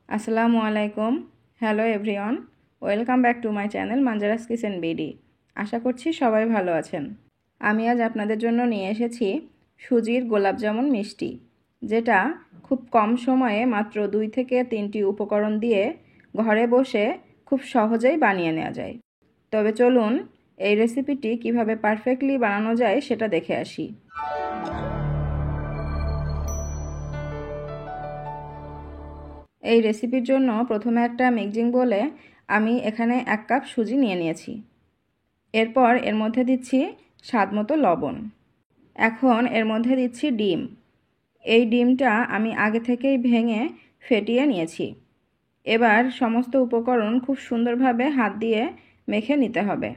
আসসালামু আলাইকুম। Hello everyone, welcome back to my channel মানজারাস কিচেন বিডি। আশা করছি সবাই ভালো আছেন। আমি আজ আপনাদের জন্য নিয়ে এসেছি সুজির গোলাপজামুন মিষ্টি, যেটা খুব কম সময়ে মাত্র 2 থেকে 3টি উপকরণ দিয়ে ঘরে বসে খুব সহজেই বানিয়ে নেওয়া যায়। তবে চলুন এই রেসিপিটি কিভাবে পারফেক্টলি বানানো যায় সেটা দেখে আসি। এই রেসিপির জন্য প্রথমে একটা মিক্সিং বোলে আমি এখানে 1 কাপ সুজি নিয়ে নিয়েছি। এরপর এর মধ্যে দিচ্ছি স্বাদমতো লবণ। এখন এর মধ্যে দিচ্ছি ডিম। এই ডিমটা আমি আগে থেকেই ভেঙে ফেটিয়ে নিয়েছি। এবার সমস্ত উপকরণ খুব সুন্দরভাবে হাত দিয়ে মেখে নিতে হবে।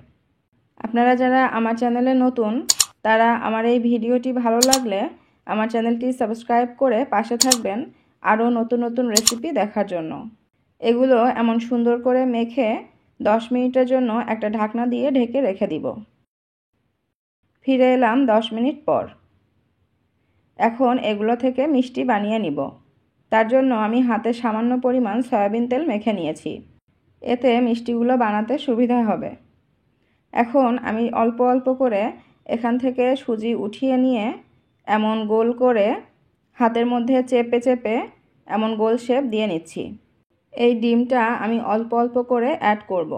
আপনারা যারা আমার চ্যানেলে নতুন, তারা আমার এই ভিডিওটি ভালো লাগলে আমার চ্যানেলটি সাবস্ক্রাইব করে পাশে থাকবেন আরও নতুন নতুন রেসিপি দেখার জন্য। এগুলো এমন সুন্দর করে মেখে 10 মিনিটের জন্য একটা ঢাকনা দিয়ে ঢেকে রেখে দিব। ফিরে এলাম 10 মিনিট পর। এখন এগুলো থেকে মিষ্টি বানিয়ে নিব। তার জন্য আমি হাতে সামান্য পরিমাণ সয়াবিন তেল মেখে নিয়েছি। এতে মিষ্টিগুলো বানাতে সুবিধা হবে। এখন আমি অল্প অল্প করে এখান থেকে সুজি উঠিয়ে নিয়ে এমন গোল করে হাতের মধ্যে চেপে চেপে এমন গোল শেপ দিয়ে নিচ্ছি। এই ডিমটা আমি অল্প অল্প করে অ্যাড করব,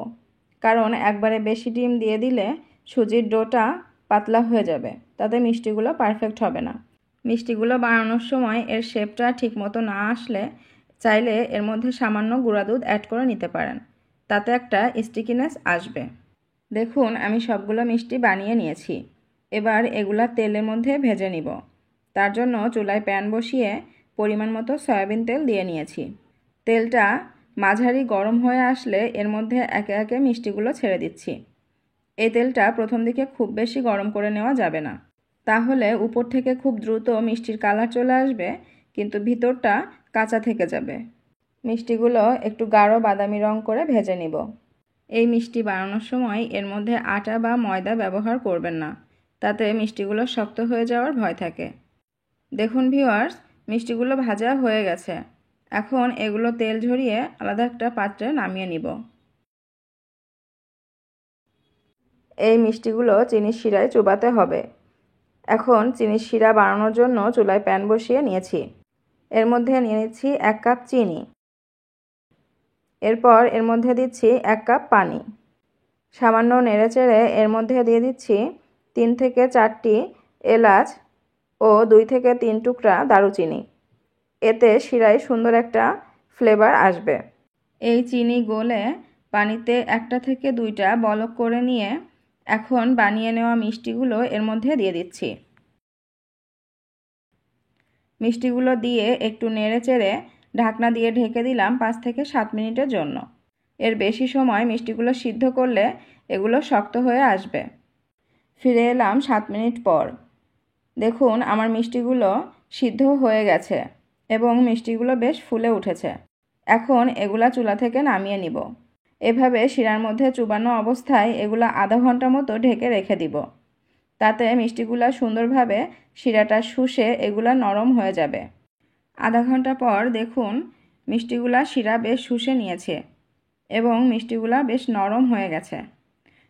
কারণ একবারে বেশি ডিম দিয়ে দিলে সুজির ডোটা পাতলা হয়ে যাবে, তাতে মিষ্টিগুলো পারফেক্ট হবে না। মিষ্টিগুলো বানানোর সময় এর শেপটা ঠিকমতো না আসলে চাইলে এর মধ্যে সামান্য গুঁড়া দুধ অ্যাড করে নিতে পারেন, তাতে একটা স্টিকিনেস আসবে। দেখুন আমি সবগুলো মিষ্টি বানিয়ে নিয়েছি। এবার এগুলা তেলের মধ্যে ভেজে নিব। তার জন্য চুলায় প্যান বসিয়ে পরিমাণ মতো সয়াবিন তেল দিয়ে নিয়েছি। তেলটা মাঝারি গরম হয়ে আসলে এর মধ্যে একে একে মিষ্টিগুলো ছেড়ে দিচ্ছি। এই তেলটা প্রথম দিকে খুব বেশি গরম করে নেওয়া যাবে না, তাহলে উপর থেকে খুব দ্রুত মিষ্টির কালার চলে আসবে, কিন্তু ভিতরটা কাঁচা থেকে যাবে। মিষ্টিগুলো একটু গাঢ় বাদামি রং করে ভেজে নিব। এই মিষ্টি বানানোর সময় এর মধ্যে আটা বা ময়দা ব্যবহার করবেন না, তাতে মিষ্টিগুলো শক্ত হয়ে যাওয়ার ভয় থাকে। দেখুন ভিউয়ার্স, মিষ্টিগুলো ভাজা হয়ে গেছে। এখন এগুলো তেল ঝরিয়ে আলাদা একটা পাত্রে নামিয়ে নিব। এই মিষ্টিগুলো চিনির শিরায় চুবাতে হবে। এখন চিনির শিরা বানানোর জন্য চুলায় প্যান বসিয়ে নিয়েছি। এর মধ্যে নিয়ে নিচ্ছি 1 কাপ চিনি। এরপর এর মধ্যে দিচ্ছি 1 কাপ পানি। সামান্য নেড়েচেড়ে এর মধ্যে দিয়ে দিচ্ছি 3 থেকে 4টি এলাচ ও 2 থেকে 3 টুকরা দারুচিনি। এতে শিরায় সুন্দর একটা ফ্লেভার আসবে। এই চিনি গলে পানিতে 1টা থেকে 2টা বলক করে নিয়ে এখন বানিয়ে নেওয়া মিষ্টিগুলো এর মধ্যে দিয়ে দিচ্ছি। মিষ্টিগুলো দিয়ে একটু নেড়েচেড়ে ঢাকনা দিয়ে ঢেকে দিলাম 5 থেকে 7 মিনিটের জন্য। এর বেশি সময় মিষ্টিগুলো সিদ্ধ করলে এগুলো শক্ত হয়ে আসবে। ফিরে এলাম 7 মিনিট পর। দেখুন আমার মিষ্টিগুলো সিদ্ধ হয়ে গেছে এবং মিষ্টিগুলো বেশ ফুলে উঠেছে। এখন এগুলা চুলা থেকে নামিয়ে নিব। এভাবে শিরার মধ্যে চুবানো অবস্থায় এগুলা আধা ঘন্টা মতো ঢেকে রেখে দিব। তাতে মিষ্টিগুলা সুন্দরভাবে শিরাটা শুষে এগুলা নরম হয়ে যাবে। আধা ঘন্টা পর দেখুন মিষ্টিগুলা শিরা বেশ শুষে নিয়েছে এবং মিষ্টিগুলা বেশ নরম হয়ে গেছে।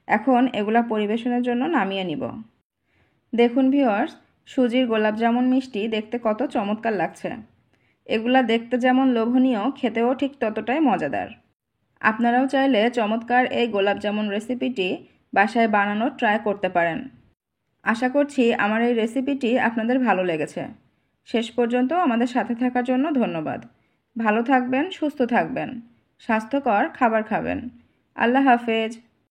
এখন এগুলা পরিবেশনের জন্য নামিয়ে নিব। দেখুন ভিউয়ার্স, সুজির গোলাপজামুন মিষ্টি দেখতে কত চমৎকার লাগছে। এগুলা দেখতে যেমন লোভনীয়, খেতেও ঠিক ততটাই মজাদার। আপনারাও চাইলে চমৎকার এই গোলাপজামুন রেসিপিটি বাসায় বানানোর ট্রাই করতে পারেন। আশা করছি আমার এই রেসিপিটি আপনাদের ভালো লেগেছে। শেষ পর্যন্ত আমাদের সাথে থাকার জন্য ধন্যবাদ। ভালো থাকবেন, সুস্থ থাকবেন, স্বাস্থ্যকর খাবার খাবেন। আল্লাহ হাফেজ।